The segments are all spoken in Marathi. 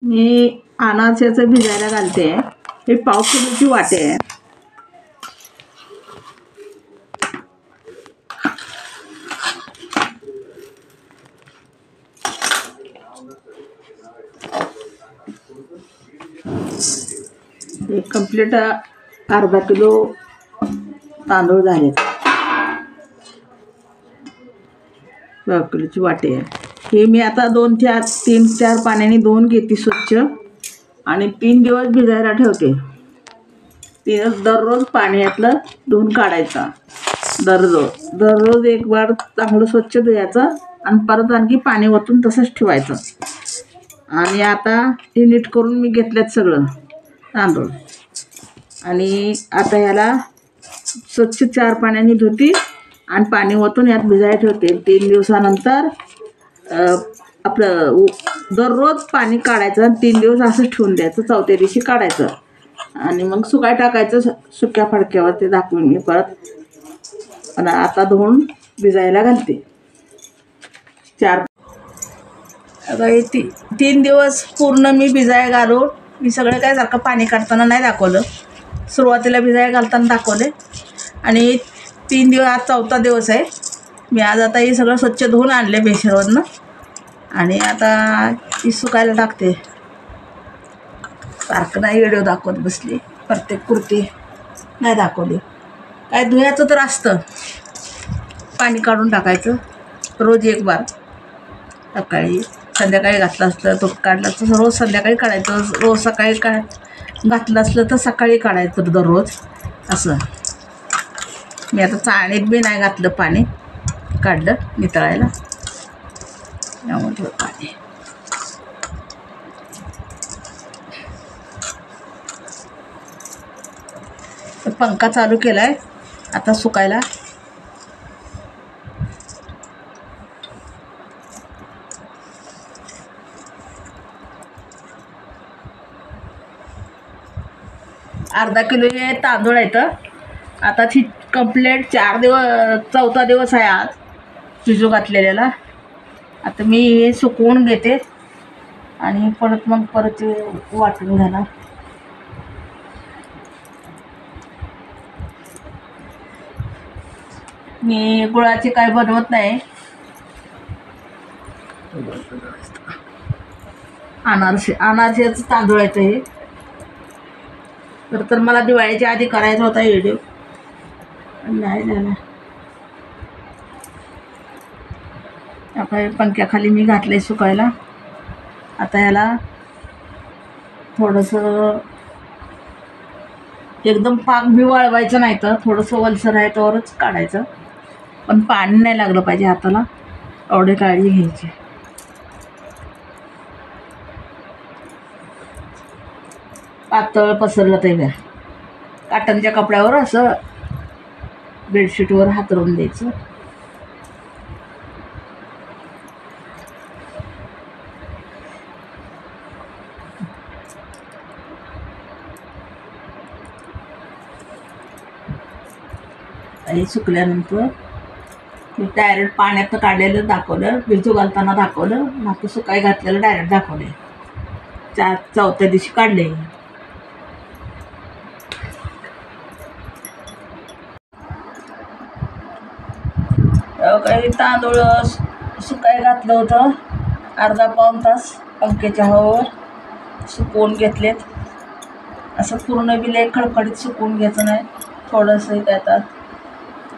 मी अनारशाचं भिजायला घालते. हे पाव किलोची वाटी आहे. हे कंप्लीट अर्धा किलो तांदूळ झाले. पाव किलोची वाटी आहे. हे मी आता 3-4 पाण्याने धुवून घेते स्वच्छ आणि 3 दिवस भिजायला ठेवते. दररोज पाण्यातलं धुवून काढायचा. दररोज एक बार चांगलं स्वच्छ धुवायचं आणि परत आणखी पाणी ओतून तसंच ठेवायचं. आणि आता हे नीट करून मी घेतल्यात सगळं तांदूळ. आणि आता ह्याला स्वच्छ 4 पाण्याने धुते आणि पाणी ओतून यात भिजायला ठेवते. 3 दिवसानंतर आपलं दररोज पाणी काढायचं आणि 3 दिवस असंच ठेवून द्यायचं. 4थ्या दिवशी काढायचं आणि मग सुकाय टाकायचं सुक्या फडक्यावर. ते दाखवून मी परत आणि आता धुवून भिजायला घालते. 4 आता हे 3 दिवस पूर्ण मी भिजायला घालून मी सगळं काय सारखं पाणी काढताना नाही दाखवलं. सुरुवातीला भिजायला घालताना दाखवले आणि 3 दिवस आज 4था दिवस आहे. मी आज आता हे सगळं स्वच्छ धुवून आणले बेशरवरनं आणि आता ही सुकायला टाकते. सारखं नाही व्हिडिओ दाखवत बसली. प्रत्येक कुर्ती नाही दाखवली. काय धुयाचं तर असतं. पाणी काढून टाकायचं रोज एक बार. सकाळी संध्याकाळी घातलं असलं तो काढलं तर रोज संध्याकाळी काढायचं. रोज सकाळी घातलं असलं तर सकाळी काढायचं दररोज असं. मी आता चाळणीत बी नाही घातलं पाणी. काढलं नितळायला यामध्ये पाणी. पंखा चालू केला आहे आता सुकायला. अर्धा किलो हे तांदूळ आहेत. आता ती कंप्लेट 4 दिवस 4था दिवस आहे आज भिजू घातलेल्याला. आता मी हे सुकवून घेते आणि परत वाटून घाला. मी गुळाचे काय बनवत नाही. अनारशाचं तांदूळ आहे हे. तर मला दिवाळीच्या आधी करायचा होता व्हिडिओ नाही झाला. आता पंख्याखाली मी घातले सुकायला. आता याला थोडंसं एकदम पाक बी वाळवायचं नाही तर थोडंसं वलसर आहे तरच काढायचं. पण पाणी नाही लागलं पाहिजे हाताला एवढी काळजी घ्यायची. पातळ पसरलं तर काटनच्या कपड्यावर असं बेडशीटवर हातरून द्यायचं. हे सुकल्यानंतर मी डायरेक्ट पाण्यात काढलेलं दाखवलं. भिजू घालताना दाखवलं. नातं सुकाय घातलेलं डायरेक्ट दाखवले. 4थ्या दिवशी काढले. काही तांदूळ सुकाय घातलं होतं. अर्धा-पाऊण तास पंख्याच्या हवेवर सुकवून घेतलेत. असं पूर्ण बी लय खडखडीत सुकवून घ्यायचं नाही. थोडंसं त्यात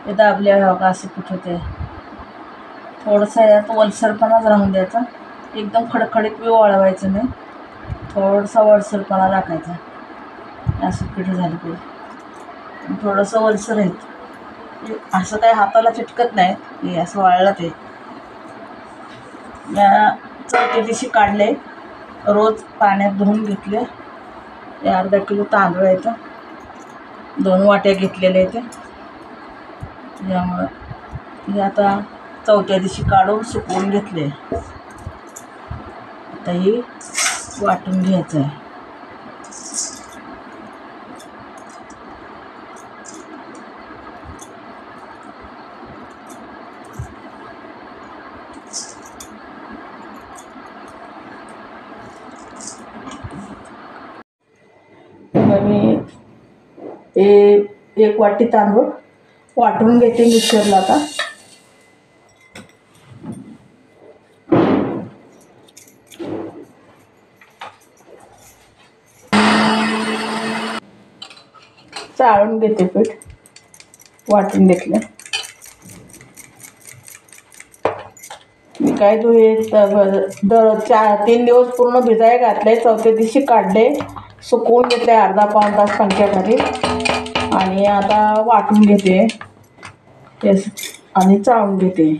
ते दाबल्या हवं असं कुठं ते थोडंसं यात वलसरपणाच राहून द्यायचा. एकदम खडखडीत बी वाळवायचं नाही. थोडंसं वलसरपणा राखायचा. असं पिठं झालं पाहिजे. थोडंसं वलसर आहे असं काही हाताला चिटकत नाही. हे असं वाळलं ते. 4थ्या दिवशी काढले. रोज पाण्यात धुवून घेतले. हे अर्धा किलो तांदूळ आहेत. 2 वाट्या घेतलेल्या आहेत. त्यामुळं हे आता 4थ्या दिवशी काढून सुकवून घेतले. आता हे वाटून घ्यायचं आहे. मी एक वाटी तांदूळ वाटून घेते मिक्सरला आता. चाळून घेते पीठ, वाटून घेतलं. मी काय तू हे 3 दिवस पूर्ण भिजाय घातले, चौथ्या दिवशी काढले, सुकवून घेतले अर्धा पाऊण तास पंख्याखाली आणि आता वाटून घेते आणि चाळून घेते.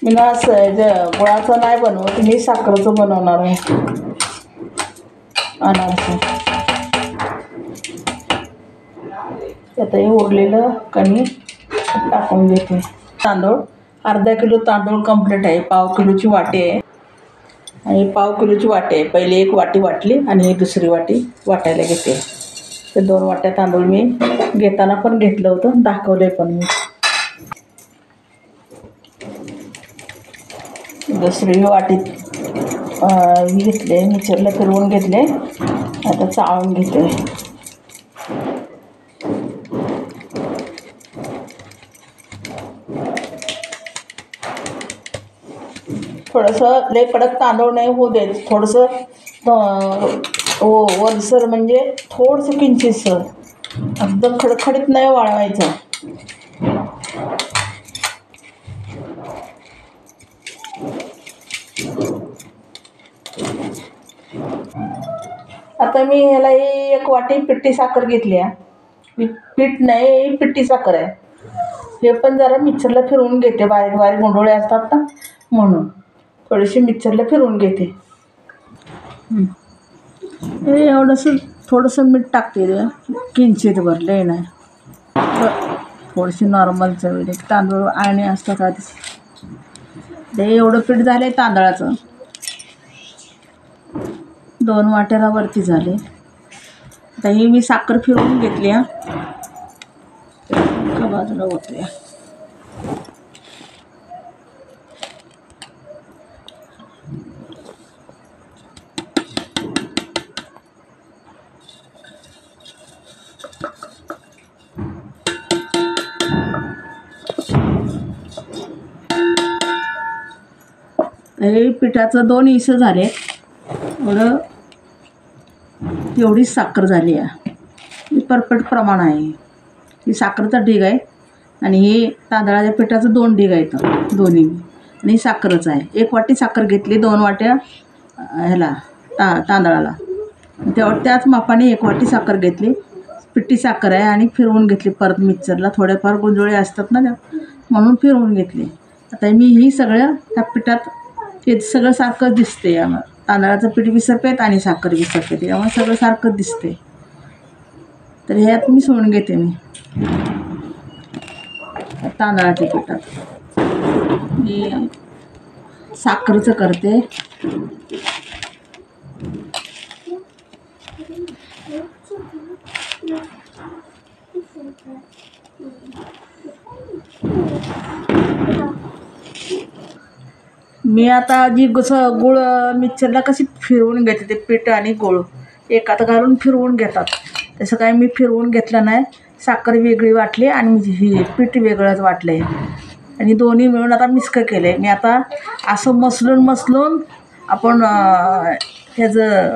मी ना गुळाचं नाही बनवत, मी साखरेचं बनवणार आहे अनारसे. त्यातही उरलेलं कणी टाकून घेते. तांदूळ अर्धा किलो तांदूळ कंप्लीट आहे. पाव किलोची वाटी आहे आणि पाव किलोची वाटी आहे. पहिले एक वाटी वाटली आणि दुसरी वाटी वाटायला घेते. ते 2 वाट्या तांदूळ मी घेताना पण घेतलं होतं, दाखवलं पण मी. दुसरी वाटीत घेतले, मिक्सरला फिरवून घेतले, आता चाळून घेते. थोडंसं लय कडक तांदूळ नाही होऊ द्यायचं, थोडंसं वरसर म्हणजे थोडंसं किंचितसर, एकदम खडखडीत नाही वाळवायचं. आता मी ह्याला एक वाटी पिठी साखर घेतली आहे. पीठ नाही, पिठी साखर आहे. हे पण जरा मिक्सरला फिरवून घेते, बारीक बारीक गुंडोळे असतात ना म्हणून थोडीशी मिक्सरला फिरवून घेते. हे एवढंसं थोडंसं मीठ टाकते, किंचित भरले नाही, थोडीशी नॉर्मल चवीला. तांदूळ आणि असतात आधीच. ते एवढं पीठ झालं आहे तांदळाचं, 2 वाट्याला वरती झाले. आता ही मी साखर फिरवून घेतली आहे, एका बाजूला होते. हे पिठाचं 2 हिस्से झाले. एवढं एवढीच साखर झाली आहे. ही परफेक्ट प्रमाण आहे. ही साखरेचा ढीग आहे आणि हे तांदळाच्या पिठाचं 2 ढीग आहेत दोन्ही, आणि साखरच आहे. 1 वाटी साखर घेतली, 2 वाट्या ह्याला तांदळाला. त्याच मापाने 1 वाटी साखर घेतली, पिठी साखर आहे, आणि फिरवून घेतली परत मिक्सरला. थोडेफार गुंजोळे असतात ना त्या, म्हणून फिरवून घेतली. आता मी ही सगळं त्या पिठात हे सगळं सारखं दिसते. आम्हाला तांदळाचं पीठ विसरपेत आणि साखर विसरते, त्यामुळे सगळं सारखं दिसते. तर ह्यात मी सोडून घेते. मी तांदळाच्या पिठात मी साखरेचं करते. मी आता जी गुळ मिक्सरला कशी फिरवून घेते, ते पीठ आणि गुळ एकात घालून फिरवून घेतात, तसं काय मी फिरवून घेतलं नाही. साखर वेगळी वाटली आणि ही पीठ वेगळंच वाटलं आहे, आणि दोन्ही मिळून आता मिक्स केलं आहे. मी आता असं मसलून आपण ह्याचं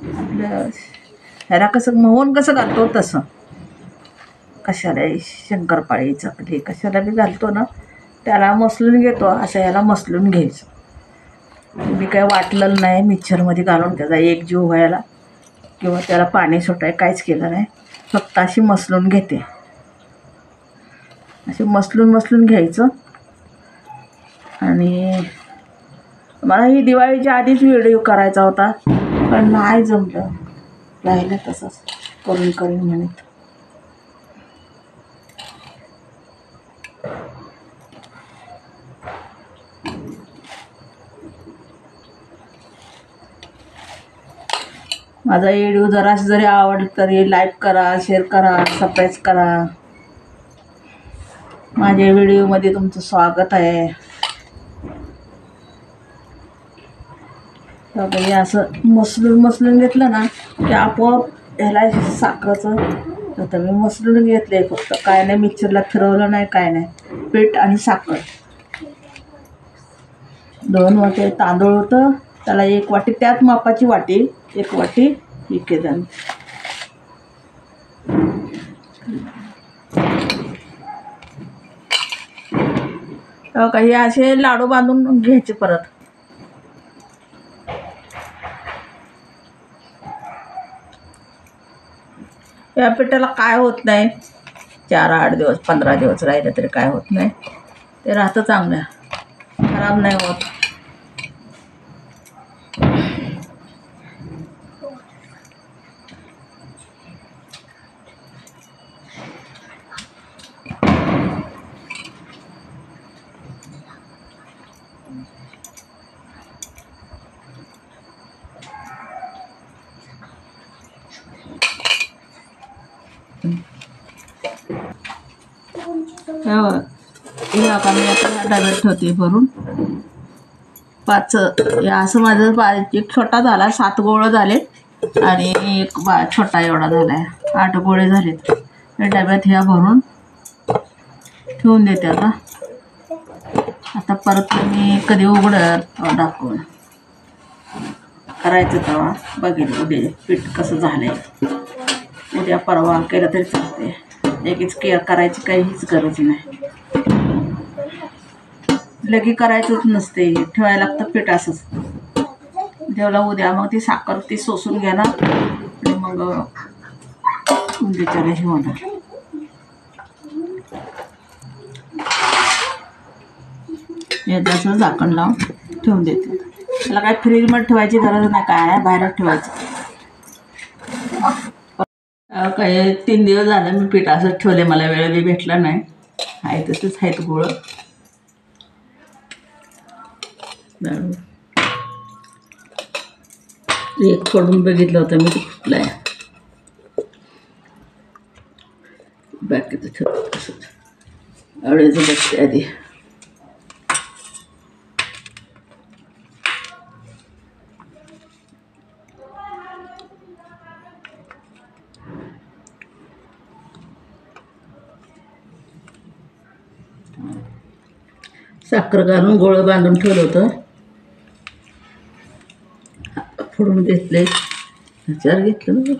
आपलं ह्याला कसं मोहन कसं घालतो तसं, कशाला शंकरपाळी चकली कशाला बी घालतो ना, त्याला मसलून घेतो. असं याला मसलून घ्यायचं. मी काय वाटलेलं नाही मिक्सरमध्ये घालून त्याचा एकजीव व्हायला किंवा त्याला पाणी सुटाय काहीच केलं नाही, फक्त अशी मसलून घेते. असे मसलून घ्यायचं. आणि मला ही दिवाळीच्या आधीच व्हिडिओ करायचा होता, पण नाही जमलं, राहिलं तसंच करीन म्हणत. माझा व्हिडिओ जरासं जरी आवडला तरी लाईक करा, शेअर करा, सबस्क्राईब करा. माझ्या व्हिडिओमध्ये तुमचं स्वागत आहे. बघा हे असं मसलून घेतलं ना की आपोआप ह्याला साखरेचं होतं. मी मसलून घेतले फक्त, काय नाही मिक्सरला फिरवलं नाही काय नाही. पीठ आणि साखर 2 वाटी तांदूळ होतं, त्याला 1 वाटी त्यात मापाची वाटी 1 वाटी हे केलं. काही असे लाडू बांधून घ्यायचे परत. या पिठाला काय होत नाही, 4-8 दिवस 15 दिवस राहिलं तरी काय होत नाही, ते राहतं चांगलं, खराब नाही होत. हे आता मी आता ह्या डब्यात ठेवते भरून 5. असं माझं एक छोटा झाला, 7 गोळं झाले आणि एक छोटा एवढा झाला आहे, 8 गोळे झालेत. या डब्यात ह्या भरून ठेवून देते. आता परत मी कधी उघडत दाखवून करायचं तेव्हा बघेल उद्या पीठ कसं झालं आहे. उद्या परवा केलं तरी चालते, लगेच करायची काहीच गरज नाही. लगे करायचंच नसते, ठेवायला लागतं पीठ असंच. ठेवलं उद्या मग ती साखर ती सोसून घेणार आणि मग उद्याच्याला हे होणार. याचं झाकण लावून ठेवून देते. त्याला काय फ्रीजमध्ये ठेवायची गरज नाही, काय आहे बाहेरच ठेवायचं. काय 3 दिवस झालं मी पीठ असंच ठेवले, मला वेळ बी भेटला नाही. आहे तसंच आहेत गोळं. एक फोडून बघितलं होतं मी, ते फुटलं आहे. बाकीचं ठेवलं तसंच, आवडायचं बघते आधी. साखर घालून गोळं बांधून ठेवलं होतं, फोडून घेतले. 4 घेतलं ना,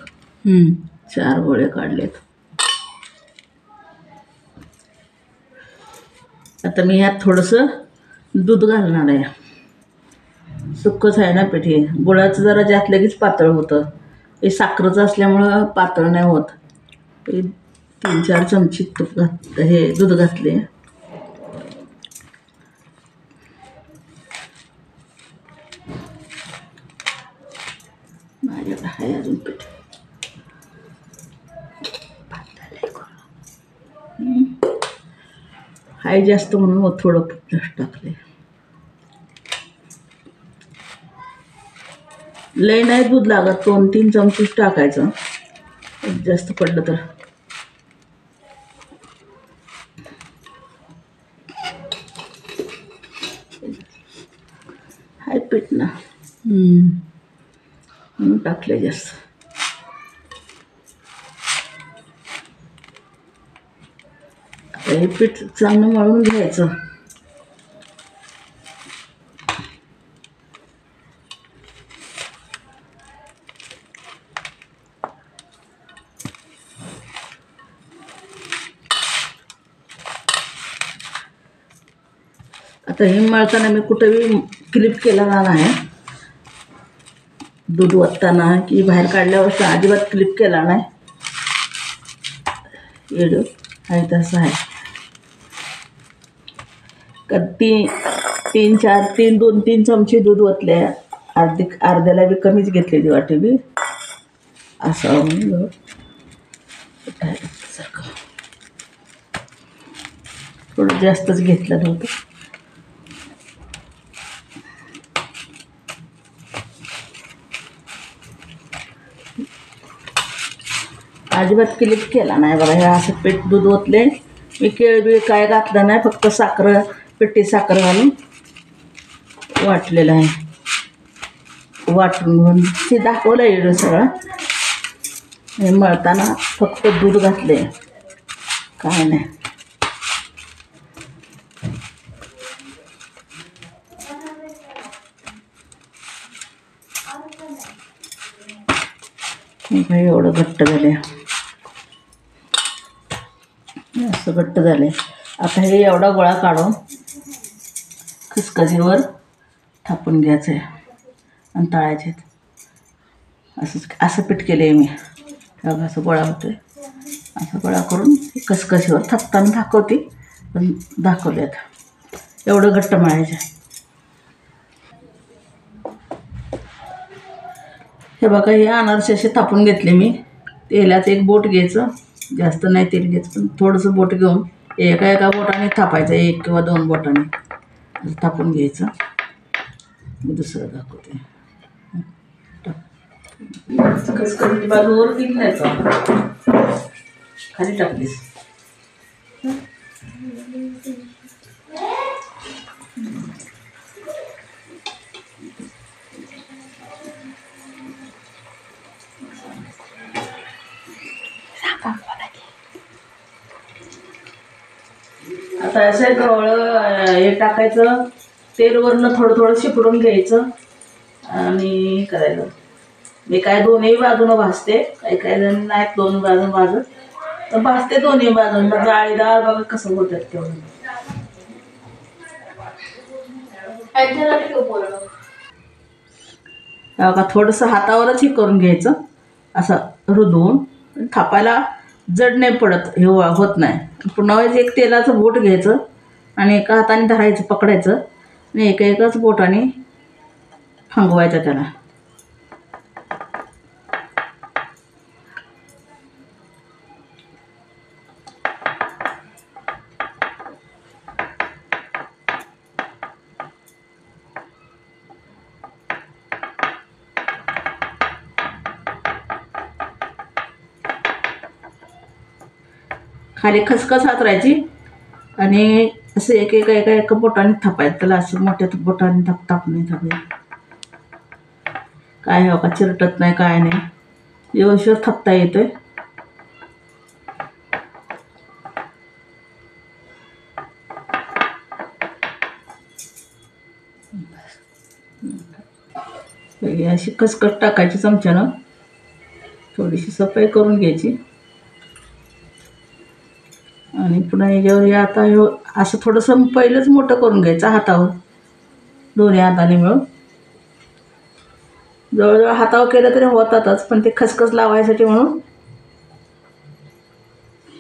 4 गोळे काढलेत. आता मी ह्यात थोडंसं दूध घालणार आहे. सुक्कच आहे ना पीठ, हे गुळाचं जरा जास्त लगेच पातळ होतं, हे साखरेचं असल्यामुळं पातळ नाही होत. 3-4 चमचे दूध घातले. माझ्याकडे आहे अजून पीठ, हाय जास्त म्हणून थोडं जास्त टाकले. लय नाही दूध लागत, 2-3 चमचेच टाकायचं, जास्त पडलं तर. हाय पीठ ना, म्हणून टाकले जास्त. हे पीठ चांगलं मळून घ्यायचं. आता हे मळताना मी कुठेही क्लिप केला नाही, दूध ओतताना की बाहेर काढल्यावर अजिबात क्लिप केला नाही. येडं आहे तसं आहे. 2-3 चमचे दूध ओतले, अर्ध्याला बी कमीच घेतलेली वाटे बी असं म्हणून थोडं जास्तच घेतलं नव्हतं. अजिबात क्लिप केला नाही बघा. हे असं पीठ दूध ओतले, मी केळ बी काय घातलं नाही, फक्त साखर, पिठी साखर घालून वाटलेलं आहे. वाटून घेऊन ते दाखवलं एवढं सगळं. हे मळताना फक्त दूध घातले, काय नाही. एवढं घट्ट झाले, असं घट्ट झाले. आता हे एवढा गोळा काढून खसखसीवर थापून घ्यायचं आहे आणि तळायचे. असं पीठ केलं आहे मी. तेव्हा असं गोळा होतो आहे, असं गोळा करून खसखसीवर थापताना दाखवते, पण दाखवले आता एवढं घट्ट मळायचं. हे बघा, हे अनारसे असे थापून घेतले मी. तेलाचं एक बोट घ्यायचं, जास्त नाही तेल घ्यायचं, पण थोडंसं बोट घेऊन एका बोटाने थापायचं, 1 किंवा 2 बोटाने थापून घ्यायचं. मी दुसरं दाखवते. खसखसीची बाजूवर टिकण्याचं खाली टाकलीस. आता असं गवळं हे टाकायचं, तेलवरनं थोडं थोडं शिपडून घ्यायचं आणि करायचं. मी काय दोन्ही बाजूनं भाजते, काही जण नाहीत दोन बाजून भाजत, तर भाजते दोन्ही बाजून. जाळीदार बघा कसं होतात तेवढं. बघा, थोडंसं हातावरच हे करून घ्यायचं, असं रुदवून. थापायला जड नाही पडत, हे होत नाही. पुन्हा एक तेलाचं बोट घ्यायचं आणि एका हाताने धरायचं, पकडायचं आणि एकाच बोटाने हंगवायचं त्याला. खाली खसखस हातरायची आणि असं एका बोटाने थापायचं त्याला. असं मोठ्या बोटाने थाप नाही थापायचं. काय हो का चिरटत नाही, काय नाही, व्यवस्थित थापता येतोय. अशी खसखस टाकायची चमच्यानं, थोडीशी सफाई करून घ्यायची आणि पुन्हा याच्यावर आता असं थोडंसं पहिलंच मोठं करून घ्यायचं हातावर, दोन्ही हाताने मिळून. जवळजवळ हातावर केलं तरी होतातच, पण ते खसखस लावायसाठी म्हणून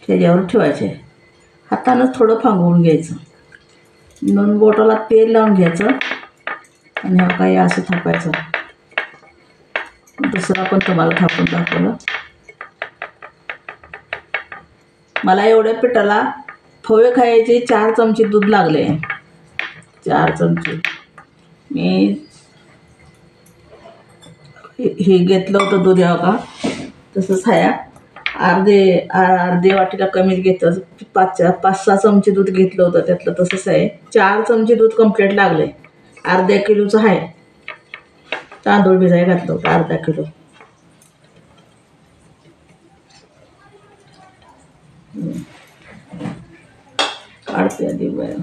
त्याच्यावर ठेवायचे. हातानंच थोडं फांगवून घ्यायचं, 2 बोटाला तेल लावून घ्यायचं आणि हा काही असं थापायचं. दुसरा पण तुम्हाला थापून दाखवलं. मला एवढ्या पिठाला फवे खायचे 4 चमचे दूध लागले, 4 चमचे. मी हे घेतलं होतं दूध, यावं का तसंच आहे. अर्धे वाटीला कमीच घेतं, 5-6 चमचे दूध घेतलं होतं त्यातलं, तसंच आहे. 4 चमचे दूध कंप्लीट लागले. अर्ध्या किलोचं आहे. तांदूळ भिजाय घातलं होतं अर्धा किलो. काढते आधी बाय.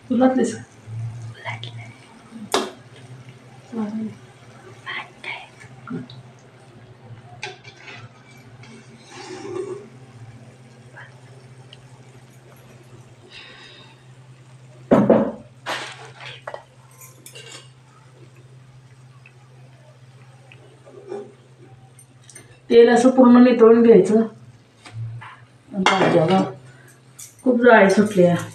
तुला तेल असं पूर्ण नितळून घ्यायचं. भाज्याला खूप जाळी सुटली आहे.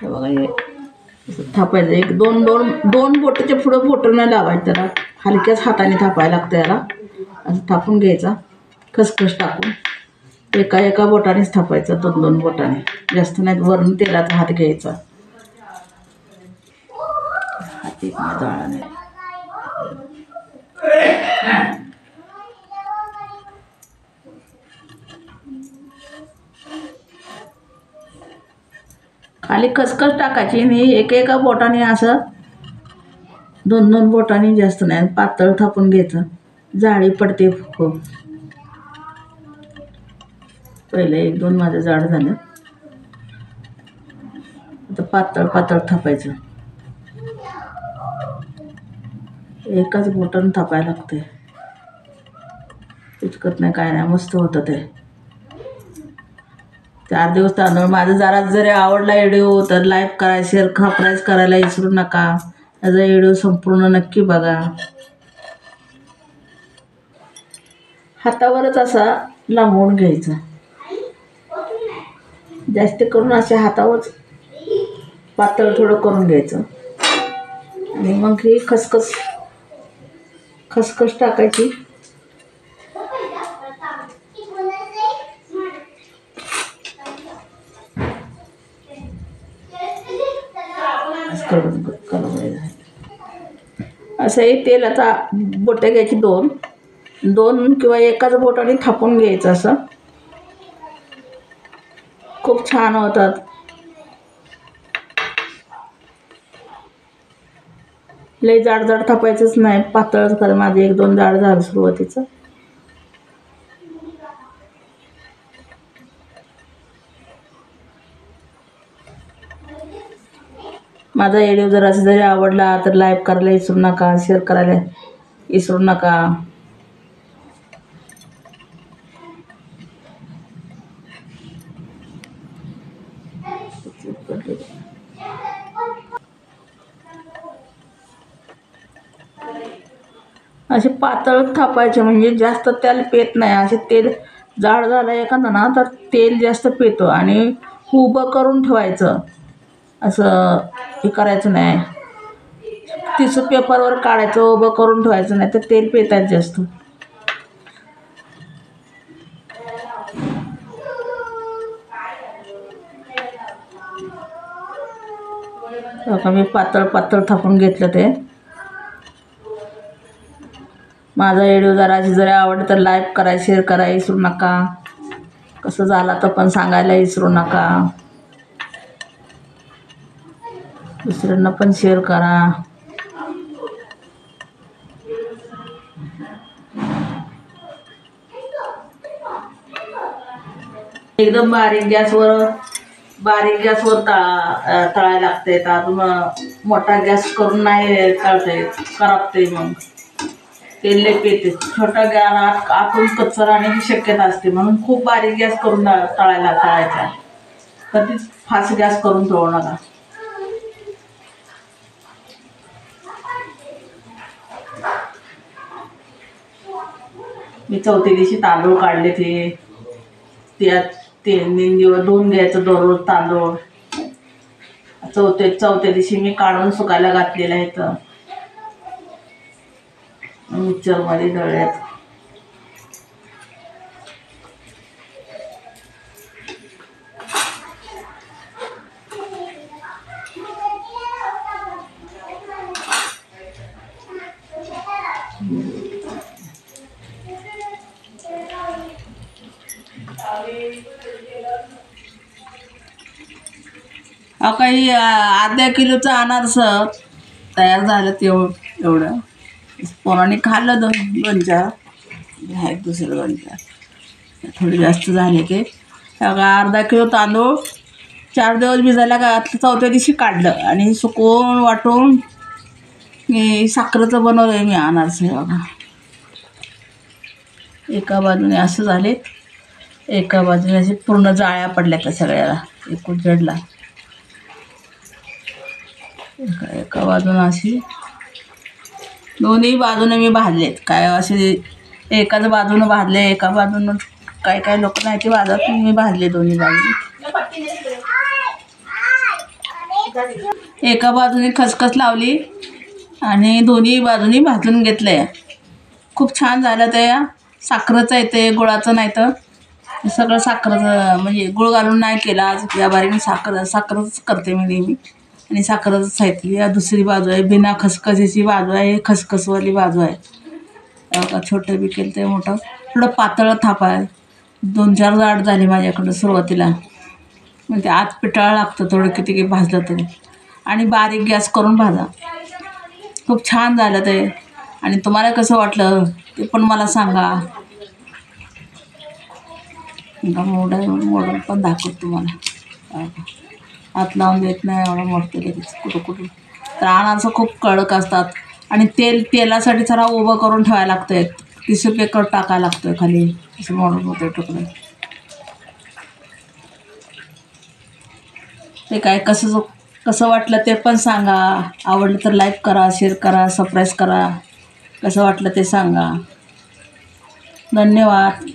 बघा हे थापायचं. एक दोन दोन दोन बोटाच्या पुढं बोटं नाही लावायचं त्याला. हलक्याच हाताने थापायला लागतं याला. असं थापून घ्यायचा खसखस टाकून. एका एका बोटानेच थापायचं, दोन दोन बोटाने, जास्त नाही. वरून तेलाचा हात घ्यायचा. हाती जाळा नाही. खाली खसखस टाकायची आणि एका बोटाने असं दोन दोन बोटाने, जास्त नाही, पातळ थापून घ्यायचं. जाळी पडते खूप. पहिले एक दोन माझं जाड झालं. आता पातळ पातळ थापायचं. एकाच बोटानं थापायला लागते. इतकत नाही, काय नाही, मस्त होतं ते. 4 दिवस तांदूळ. माझं जरा जरी आवडला व्हिडिओ तर लाईक करा, शेअर, सबस्क्राईब करायला विसरू नका. याचा व्हिडिओ संपूर्ण नक्की बघा. हातावरच असा लांबवून घ्यायचा. जास्त करून अशा हातावरच पातळ थोडं करून घ्यायचं. आणि मग ही खसखस टाकायची. असंही तेलाचा बोटं घ्यायची, दोन किंवा एकाच बोटाने थापून घ्यायचं. असं खूप छान होतात. लई जाड जाड थापायचंच नाही, पातळच कर. माझे 1-2 जाड झालं सुरुवातीचं. माझा व्हिडिओ जरी आवडला तर लाईक करायला विसरू नका, शेअर करायला विसरू नका. असे पातळ थापायचे म्हणजे जास्त तेल पेत नाही. असे तेल जाड झालं एखादा ना तर तेल जास्त पेतो. आणि उभं करून ठेवायचं. असं हे करायचं नाही. टिश्यू पेपरवर काढायचं, उभं करून ठेवायचं, नाही तर तेल पेतात जास्त. मी पातळ पातळ थापून घेतलं ते. माझा व्हिडिओ जरी आवडला तर लाईक करा, शेअर करा विसरू नका. कसं झाला तर पण सांगायला विसरू नका. दुसऱ्यांना पण शेअर करा. एकदम बारीक गॅसवर तळायला लागते. अजून मोठा गॅस करून नाही तळता येत, करपते. मग तेल लई पेते. छोटा गॅस आतून कच्चं राहण्याची शक्यता असते. म्हणून खूप बारीक गॅस करून तळायचा. कधीच फास्ट गॅस करून तळू नका. मी चौथ्या दिवशी तांदूळ काढले त्यात 3 दिवस 2 घ्यायचं दररोज तांदूळ. चौथ्या दिवशी मी काढून सुकायला घातलेलं आहे. तर मिक्सरमध्ये दळ्यात. काही अर्ध्या किलोचं अनारस तयार झालं. एवढं पोरांनी खाल्लं. 2-4 एक दुसरं 2-4 थोडे जास्त झाले ते. अर्धा किलो तांदूळ 4 दिवस भिजायला घातलं. चौथ्या दिवशी काढलं आणि सुकवून वाटून मी साखरेचं बनवलं आहे. मी अनारस हे बघा. एका बाजूने असं झाले, एका बाजूने असे पूर्ण जाळ्या पडल्या त्या सगळ्याला. एकूण जडला. एका बाजूनं अशी दोन्ही बाजूने मी भाजलेत. काय असे एकाच बाजूनं भाजले, एका बाजूनं काय काय लोक नाही ते भाजत, मी भाजले दोन्ही बाजूने. एका बाजूने खसखस लावली आणि दोन्ही बाजूनी भाजून घेतलंय. खूप छान झालं. ते साखरेचं आहे, ते गुळाचं नाही. तर सगळं साखरेचं म्हणजे गुळ घालून नाही केलं आज. या बारीने साखरच करते मी नेहमी आणि साखरच साहित्य. या दुसरी बाजू आहे, बिना खसखसीची बाजू आहे, खसखसवाली बाजू आहे. छोटं बी केलं ते मोठं. थोडं पातळ थाप आहे. 2-4 जाड झाले माझ्याकडं सुरुवातीला. म्हणजे आत पिटाळं लागतं थोडं किती भाजलं तरी. आणि बारीक गॅस करून भाजा. खूप छान झालं ते. आणि तुम्हाला कसं वाटलं ते पण मला सांगा. मोडून पण दाखवत तुम्हाला. हात लावून देत नाही एवढं मोडते लगेच कुठं. तर अनारसं खूप कडक असतात आणि तेलासाठी जरा उभं करून ठेवायला लागतं. टिश्यू पेपर टाकायला लागतं खाली, असं मोडून होते तुकडे. ते काय कसं वाटलं ते पण सांगा. आवडलं तर लाईक करा, शेअर करा, सबस्क्राईब करा. कसं वाटलं ते सांगा. धन्यवाद.